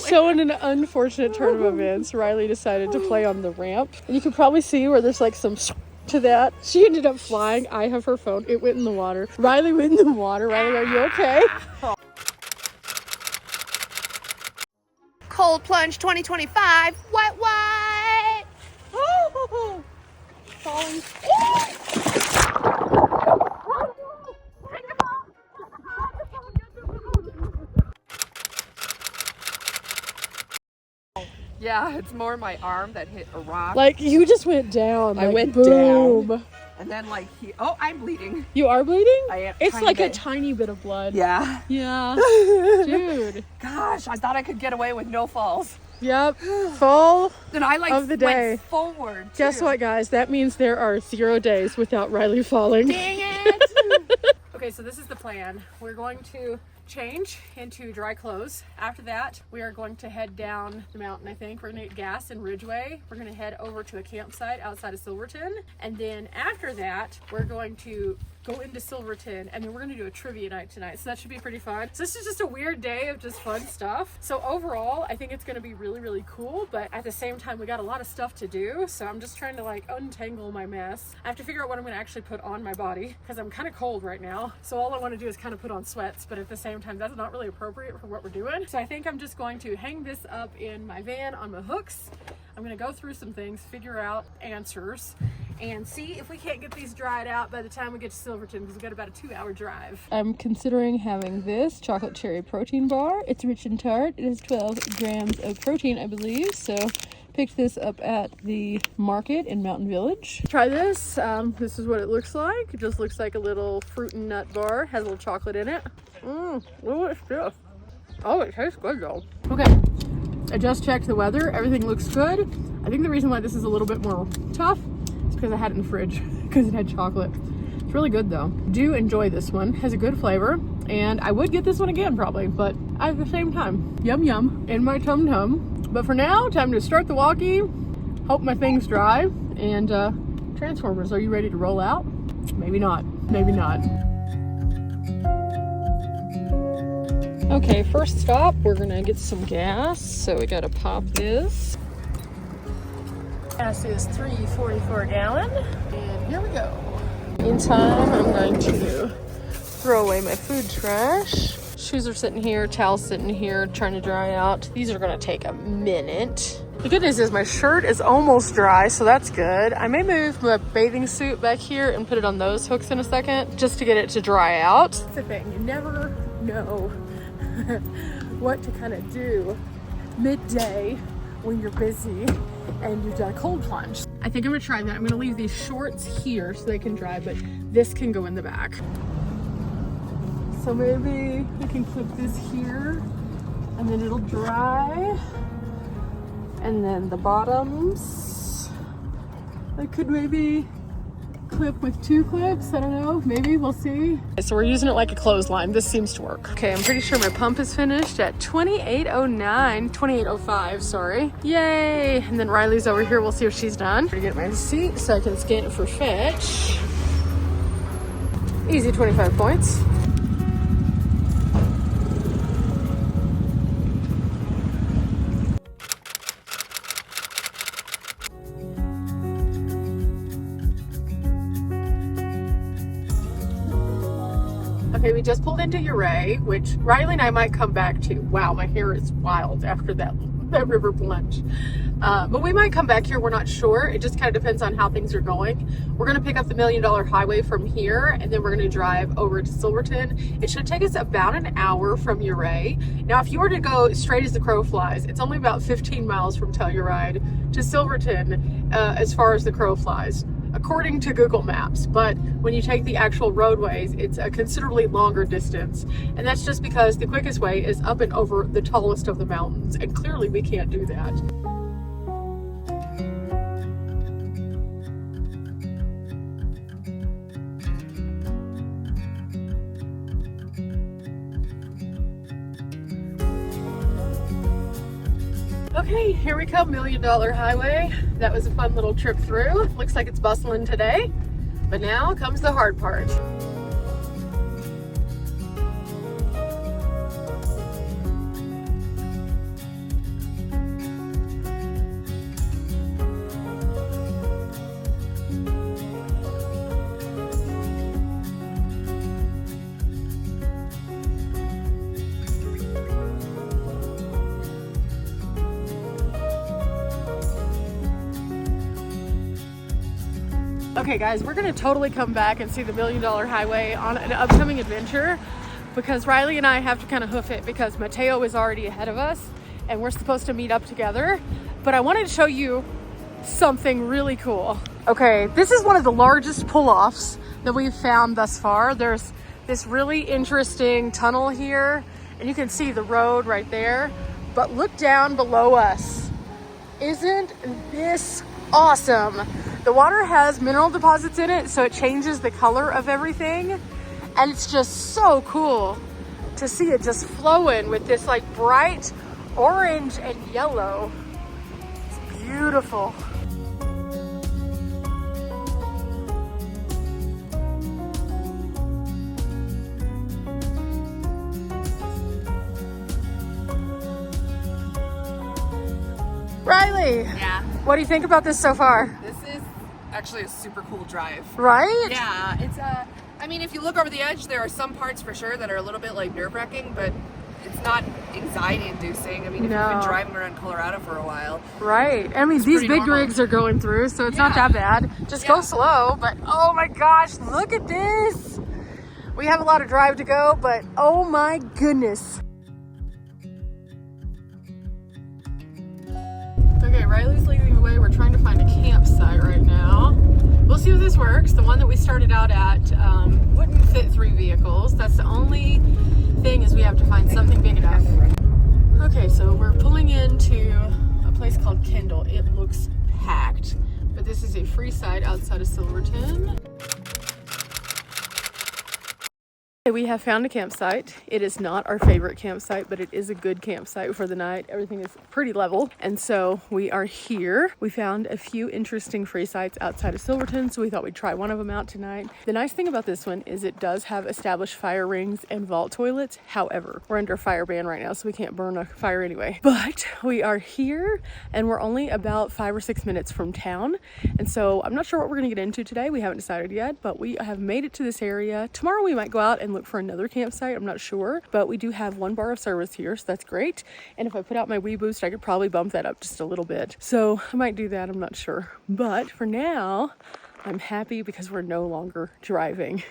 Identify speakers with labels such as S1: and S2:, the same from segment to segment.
S1: So in an unfortunate turn of events, Riley decided to play on the ramp. And you can probably see where there's like some to that. She ended up flying. I have her phone. It went in the water. Riley went in the water. Riley, are you okay?
S2: Cold plunge 2025. What?
S1: Oh, falling.
S3: Yeah, it's more my arm that hit a rock.
S1: Like you just went down.
S3: I went
S1: boom.
S3: down. And then like I'm bleeding.
S1: You are bleeding?
S3: I am.
S1: It's like a tiny bit of blood.
S3: Yeah.
S1: Yeah. Dude.
S3: Gosh, I thought I could get away with no falls.
S1: Yep. Fall
S3: Then I like
S1: of the day.
S3: went forward. Too.
S1: Guess what, guys? That means there are 0 days without Riley falling.
S3: Dang it! Okay, so this is the plan. We're going to change into dry clothes. After that, we are going to head down the mountain, I think. We're gonna get gas in Ridgeway. We're gonna head over to a campsite outside of Silverton. And then after that, we're going to go into Silverton, and then we're gonna do a trivia night tonight. So that should be pretty fun. So this is just a weird day of just fun stuff. So overall, I think it's gonna be really, really cool, but at the same time, we got a lot of stuff to do. So I'm just trying to like untangle my mess. I have to figure out what I'm gonna actually put on my body because I'm kind of cold right now. So all I wanna do is kind of put on sweats, but at the same time, that's not really appropriate for what we're doing. So I think I'm just going to hang this up in my van on my hooks. I'm gonna go through some things, figure out answers, and see if we can't get these dried out by the time we get to Silverton, because we've got about a 2-hour drive.
S1: I'm considering having this chocolate cherry protein bar. It's rich and tart. It has 12 grams of protein, I believe. So picked this up at the market in Mountain Village. Try this. This is what it looks like. It just looks like a little fruit and nut bar. Has a little chocolate in it. What stuff? Oh, it tastes good though. Okay, I just checked the weather. Everything looks good. I think the reason why this is a little bit more tough is because I had it in the fridge because it had chocolate. It's really good though. Do enjoy this one. Has a good flavor, and I would get this one again probably, but at the same time, yum yum in my tum tum. But for now, time to start the walkie. Hope my thing's dry. And Transformers, are you ready to roll out? Maybe not. Maybe not. Okay, first stop, we're gonna get some gas. So we gotta pop this. Gas is $3.44 a gallon. And here we go. Meantime, I'm going to throw away my food trash. Shoes are sitting here, towels sitting here, trying to dry out. These are gonna take a minute. The good news is my shirt is almost dry, so that's good. I may move my bathing suit back here and put it on those hooks in a second, just to get it to dry out. That's the thing, you never know what to kind of do midday when you're busy and you've done a cold plunge. I think I'm gonna try that. I'm gonna leave these shorts here so they can dry, but this can go in the back. So maybe we can clip this here and then it'll dry. And then the bottoms, I could maybe clip with 2 clips. I don't know, maybe, we'll see. So we're using it like a clothesline. This seems to work. Okay, I'm pretty sure my pump is finished at 28:05, sorry. Yay! And then Riley's over here, we'll see if she's done. I'm gonna get my receipt so I can scan it for fetch. Easy 25 points. Okay, we just pulled into Ouray, which Riley and I might come back to. Wow, my hair is wild after that river plunge. But we might come back here, we're not sure. It just kind of depends on how things are going. We're gonna pick up the $1 Million Highway from here, and then we're gonna drive over to Silverton. It should take us about an hour from Ouray. Now, if you were to go straight as the crow flies, it's only about 15 miles from Telluride to Silverton as far as the crow flies, according to Google Maps. But when you take the actual roadways, it's a considerably longer distance. And that's just because the quickest way is up and over the tallest of the mountains. And clearly we can't do that. Okay, here we come, $1 Million Highway. That was a fun little trip through. Looks like it's bustling today, but now comes the hard part.
S3: Okay guys, we're gonna totally come back and see the $1 Million Highway on an upcoming adventure because Riley and I have to kind of hoof it because Mateo is already ahead of us and we're supposed to meet up together. But I wanted to show you something really cool. Okay, this is one of the largest pull-offs that we've found thus far. There's this really interesting tunnel here and you can see the road right there, but look down below us. Isn't this awesome? The water has mineral deposits in it, so it changes the color of everything, and it's just so cool to see it just flowing with this like bright orange and yellow. It's beautiful. Riley,
S4: Yeah.
S3: what do you think about this so far?
S4: This is actually a super cool drive.
S3: Right?
S4: Yeah, it's I mean, if you look over the edge, there are some parts for sure that are a little bit like nerve-wracking, but it's not anxiety-inducing. I mean, if you've been driving around Colorado for a while.
S3: Right. I mean, these big
S4: normal.
S3: rigs are going through, so it's not that bad. Just go slow, but oh my gosh, look at this. We have a lot of drive to go, but oh my goodness. Okay, Riley's leading the way. We're trying to find a campsite right now. We'll see if this works. The one that we started out at wouldn't fit 3 vehicles. That's the only thing, is we have to find something big enough. Okay, so we're pulling into a place called Kendall. It looks packed, but this is a free site outside of Silverton. We have found a campsite. It is not our favorite campsite, but it is a good campsite for the night. Everything is pretty level, and so we are here. We found a few interesting free sites outside of Silverton, so we thought we'd try one of them out tonight. The nice thing about this one is it does have established fire rings and vault toilets. However, we're under a fire ban right now, so we can't burn a fire anyway. But we are here, and we're only about 5 or 6 minutes from town, and so I'm not sure what we're gonna get into today. We haven't decided yet, but we have made it to this area. Tomorrow we might go out and look for another campsite. I'm not sure, but we do have 1 bar of service here, so that's great. And if I put out my Wii Boost, I could probably bump that up just a little bit. So I might do that, I'm not sure. But for now, I'm happy because we're no longer driving.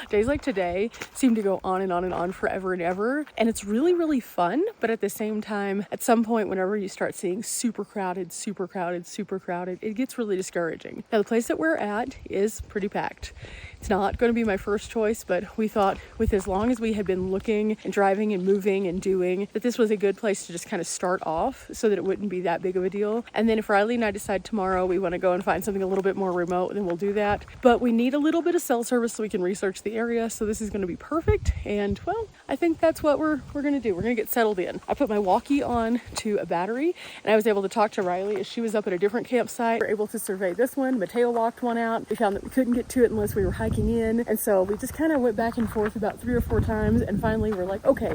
S3: Days like today seem to go on and on and on forever and ever. And it's really, really fun. But at the same time, at some point, whenever you start seeing super crowded, it gets really discouraging. Now, the place that we're at is pretty packed. It's not going to be my first choice, but we thought with as long as we had been looking and driving and moving and doing, that this was a good place to just kind of start off so that it wouldn't be that big of a deal. And then if Riley and I decide tomorrow we want to go and find something a little bit more remote, then we'll do that. But we need a little bit of cell service so we can research the area. So this is going to be perfect. And well, I think that's what we're going to do. We're going to get settled in. I put my walkie on to a battery and I was able to talk to Riley as she was up at a different campsite. We were able to survey this one. Mateo walked one out. We found that we couldn't get to it unless we were hiking in, and so we just kind of went back and forth about 3 or 4 times, and finally we're like, okay,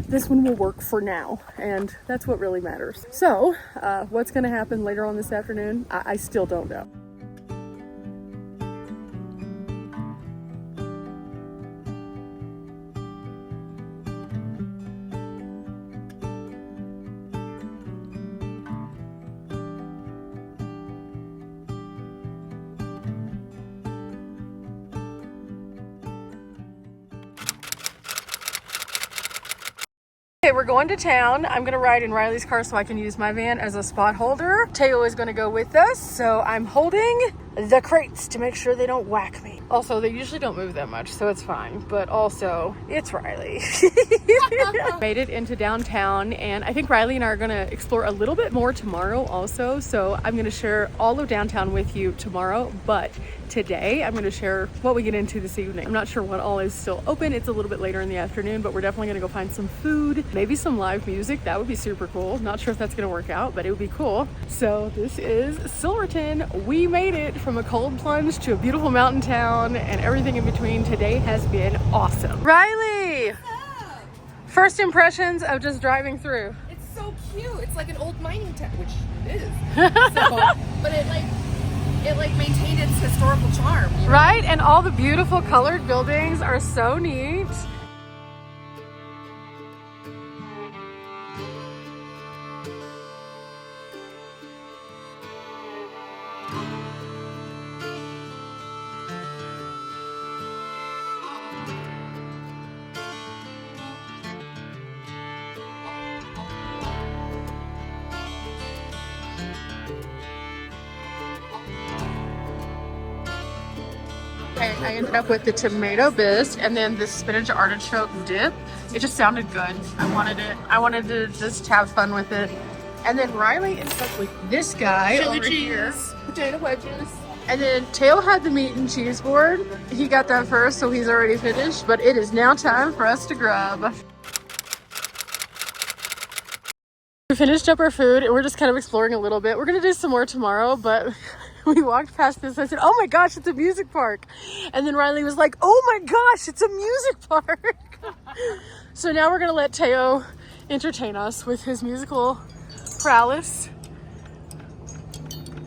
S3: this one will work for now, and that's what really matters. So what's going to happen later on this afternoon, I still don't know. Okay, we're going to town. I'm gonna ride in Riley's car so I can use my van as a spot holder. Teo is gonna go with us, so I'm holding the crates to make sure they don't whack me. Also, they usually don't move that much, so it's fine, but also, it's Riley. Made it into downtown, and I think Riley and I are gonna explore a little bit more tomorrow also, so I'm gonna share all of downtown with you tomorrow, but today I'm gonna share what we get into this evening. I'm not sure what all is still open. It's a little bit later in the afternoon, but we're definitely gonna go find some food, maybe some live music. That would be super cool. Not sure if that's gonna work out, but it would be cool. So this is Silverton. We made it from a cold plunge to a beautiful mountain town and everything in between. Today has been awesome. Riley! First impressions of just driving through.
S4: It's so cute. It's like an old mining town, which it is. But it maintained its historical charm. You know?
S3: Right? And all the beautiful colored buildings are so neat.
S1: I ended up with the tomato bisque and then the spinach artichoke dip. It just sounded good. I wanted to just have fun with it. And then Riley ended up with this guy
S4: Chili
S1: over here.
S4: cheese, potato wedges.
S1: And then Teo had the meat and cheese board. He got that first, so he's already finished. But it is now time for us to grub. We finished up our food and we're just kind of exploring a little bit. We're gonna do some more tomorrow, but we walked past this. I said, oh my gosh, it's a music park. And then Riley was like, oh my gosh, it's a music park. So now we're gonna let Teo entertain us with his musical prowess.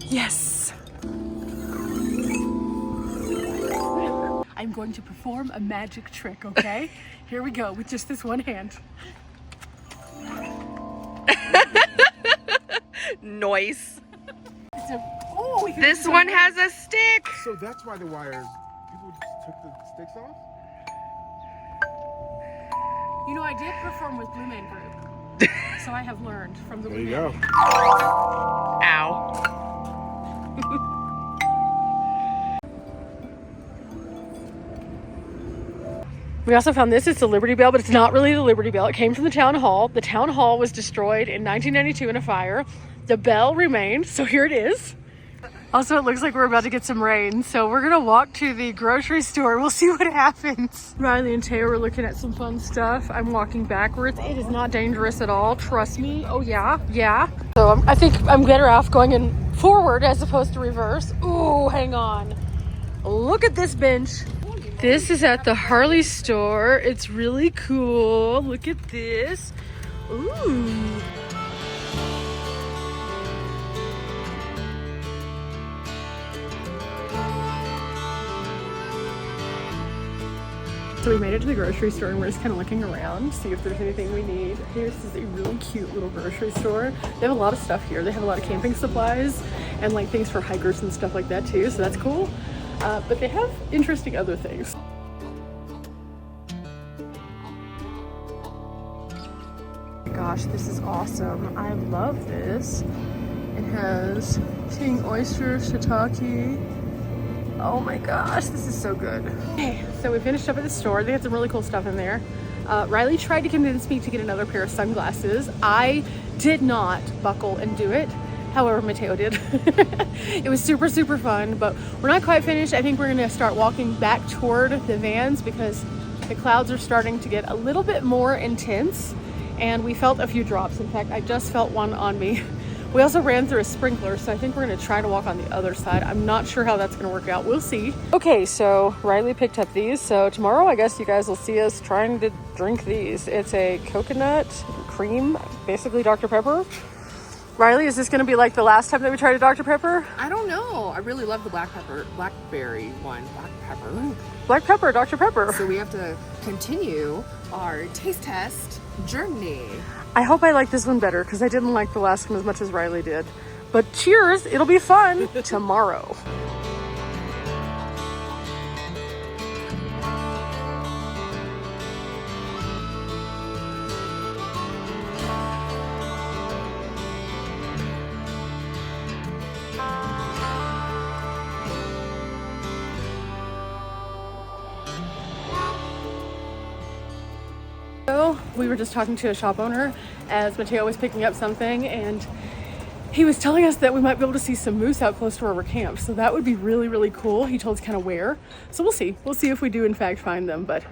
S1: Yes. I'm going to perform a magic trick, okay? Here we go with just this one hand.
S4: Noise.
S1: Oh,
S4: This one has a stick.
S5: So that's why the wires, people just took the sticks off?
S1: you know, I did perform with Blue Man Group. So I have learned from the
S5: There
S1: Blue
S5: you
S1: Man.
S5: go.
S4: Ow.
S1: We also found this. It's the Liberty Bell, but it's not really the Liberty Bell. It came from the town hall. The town hall was destroyed in 1992 in a fire. The bell remained, so here it is. Also, it looks like we're about to get some rain, so we're gonna walk to the grocery store. We'll see what happens. Riley and Teo are looking at some fun stuff. I'm walking backwards. It is not dangerous at all. Trust me. Oh yeah, yeah. So I think I'm better off going in forward as opposed to reverse. Ooh, hang on. Look at this bench. This is at the Harley store. It's really cool. Look at this. Ooh. So we made it to the grocery store and we're just kind of looking around, see if there's anything we need. This is a really cute little grocery store. They have a lot of stuff here. They have a lot of camping supplies and like things for hikers and stuff like that too, so that's cool. But they have interesting other things. Gosh, this is awesome. I love this. It has king oyster, shiitake. Oh my gosh, this is so good. Okay, so we finished up at the store. They had some really cool stuff in there. Riley tried to convince me to get another pair of sunglasses. I did not buckle and do it. However, Mateo did. It was super, super fun, but we're not quite finished. I think we're gonna start walking back toward the vans because the clouds are starting to get a little bit more intense and we felt a few drops. In fact, I just felt one on me. We also ran through a sprinkler, so I think we're gonna try to walk on the other side. I'm not sure how that's gonna work out. We'll see. Okay, so Riley picked up these. So tomorrow, I guess you guys will see us trying to drink these. It's a coconut cream, basically Dr. Pepper. Riley, is this gonna be like the last time that we tried a Dr. Pepper?
S4: I don't know. I really love the blackberry one. Black pepper. Ooh.
S1: Black pepper, Dr. Pepper.
S4: So we have to continue our taste test journey.
S1: I hope I like this one better because I didn't like the last one as much as Riley did. But cheers, it'll be fun tomorrow. We were just talking to a shop owner as Mateo was picking up something, and he was telling us that we might be able to see some moose out close to where we're camped. So that would be really, really cool. He told us kind of where. So we'll see. We'll see if we do in fact find them, but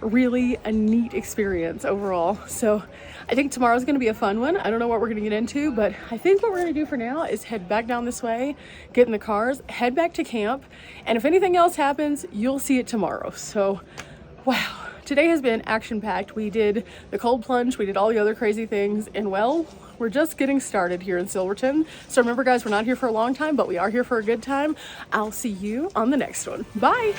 S1: really a neat experience overall. So I think tomorrow's going to be a fun one. I don't know what we're going to get into, but I think what we're going to do for now is head back down this way, get in the cars, head back to camp. And if anything else happens, you'll see it tomorrow. So, wow. Today has been action-packed. We did the cold plunge, we did all the other crazy things, and well, we're just getting started here in Silverton. So remember guys, we're not here for a long time, but we are here for a good time. I'll see you on the next one. Bye!